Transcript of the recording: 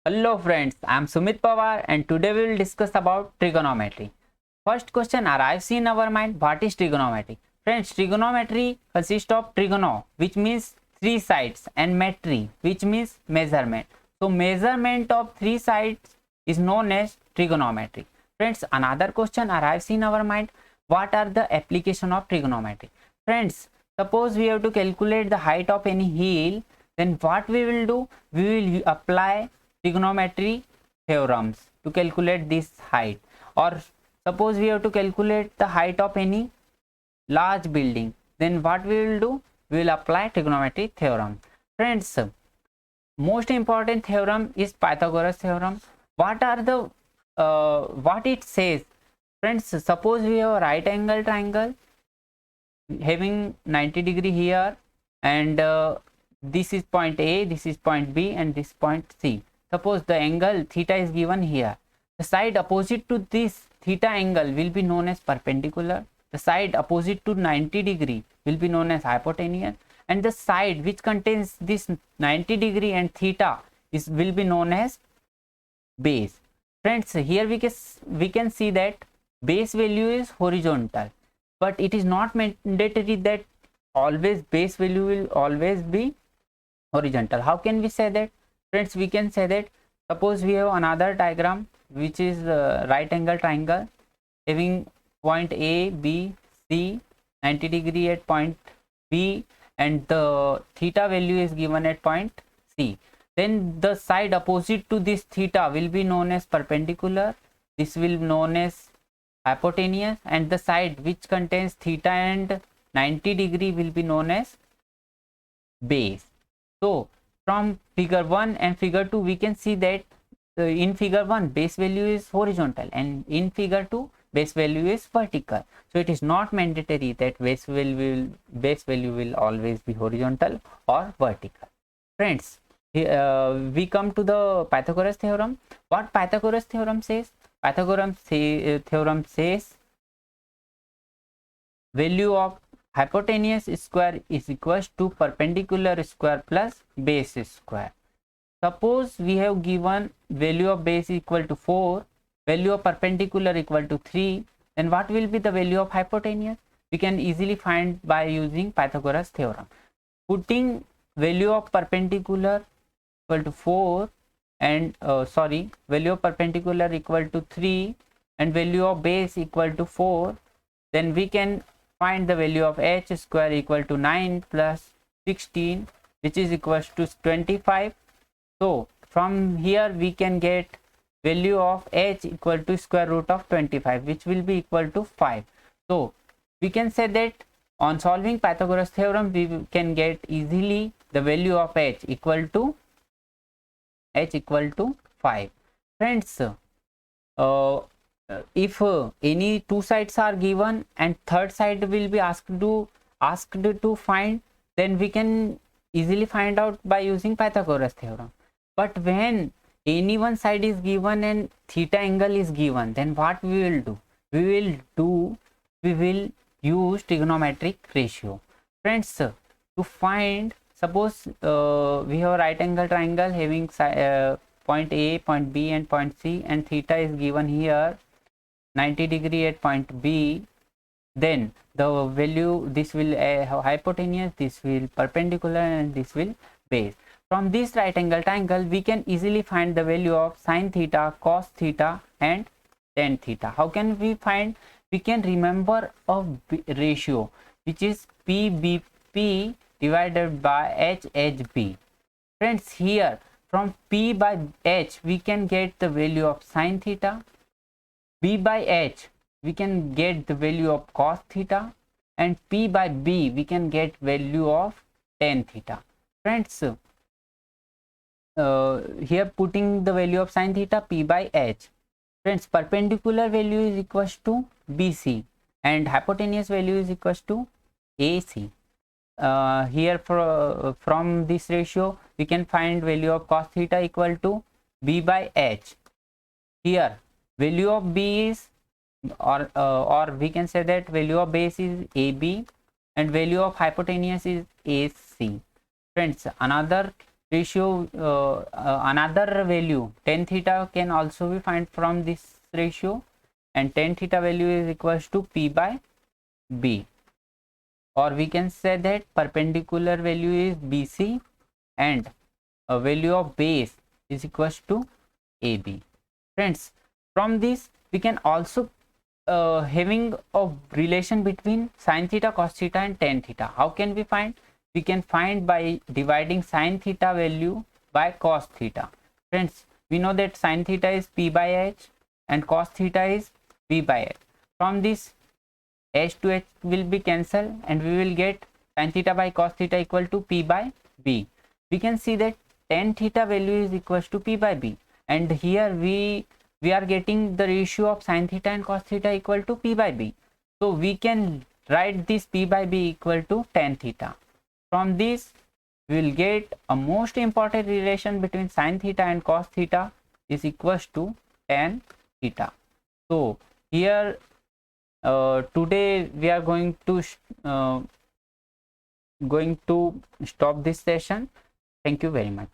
Hello friends, I am Sumit Pawar and today we will discuss about trigonometry. First question arrives in our mind, what is trigonometry? Friends, trigonometry consists of trigono, which means three sides, and metry, which means measurement. So measurement of three sides is known as trigonometry. Friends, another question arrives in our mind, what are the application of trigonometry? Friends, suppose we have to calculate the height of any hill, then what we will do? We will apply trigonometry theorems to calculate this height. Or suppose we have to calculate the height of any large building, then what we will do? We will apply trigonometry theorem. Friends, most important theorem is Pythagoras theorem. What are the what it says? Friends, suppose we have a right angle triangle having 90 degree here, and this is point A, this is point B, and this point C. Suppose the angle theta is given here. The side opposite to this theta angle will be known as perpendicular. The side opposite to 90 degree will be known as hypotenuse, and the side which contains this 90 degree and theta will be known as base. Friends, here we can see that base value is horizontal, but it is not mandatory that always base value will always be horizontal. How can we say that? Friends, we can say that suppose we have another diagram which is right angle triangle having point A, B, C, 90 degree at point B, and the theta value is given at point C. Then the side opposite to this theta will be known as perpendicular. This will be known as hypotenuse, and the side which contains theta and 90 degree will be known as base. So from figure 1 and figure 2 we can see that in figure 1 base value is horizontal, and in figure 2 base value is vertical. So it is not mandatory that base value will always be horizontal or vertical. Friends, we come to the Pythagoras theorem. What Pythagoras theorem says? Pythagoras theorem says value of hypotenuse square is equals to perpendicular square plus base square. Suppose we have given value of base equal to 4, value of perpendicular equal to 3, then what will be the value of hypotenuse? We can easily find by using Pythagoras theorem. Putting value of perpendicular equal to 4 and value of perpendicular equal to 3 and value of base equal to 4, then we can find the value of h square equal to 9 plus 16, which is equals to 25. So from here we can get value of h equal to square root of 25, which will be equal to 5. So we can say that on solving Pythagoras theorem we can get easily the value of h equal to 5. Friends, if any two sides are given and third side will be asked to find, then we can easily find out by using Pythagoras theorem. But when any one side is given and theta angle is given, then what we will do? We will use trigonometric ratio. Friends, to find, suppose we have a right angle triangle having point A, point B, and point C, and theta is given here 90 degree at point B. Then the value, this will have hypotenuse, this will perpendicular, and this will base. From this right angle triangle we can easily find the value of sine theta, cos theta, and tan theta. How can we find? We can remember a ratio which is PBP divided by HHB. Friends, here from P by H we can get the value of sine theta, B by H we can get the value of cos theta, and P by B we can get value of tan theta. Friends, here putting the value of sine theta, P by H. Friends, perpendicular value is equals to BC and hypotenuse value is equals to AC. Here from this ratio we can find value of cos theta equal to B by H. Here value of B is or we can say that value of base is AB and value of hypotenuse is AC. Friends, another ratio, another value tan theta can also be find from this ratio, and tan theta value is equals to P by B, or we can say that perpendicular value is BC and a value of base is equals to AB. Friends, from this we can also having a relation between sin theta, cos theta and tan theta. How can we find? We can find by dividing sin theta value by cos theta. Friends, we know that sin theta is P by H and cos theta is V by H. From this, H to H will be cancelled and we will get sin theta by cos theta equal to P by B. We can see that tan theta value is equals to P by B, and here we are getting the ratio of sin theta and cos theta equal to P by B. So we can write this P by B equal to tan theta. From this we will get a most important relation between sin theta and cos theta is equals to tan theta. So here today we are going to stop this session. Thank you very much.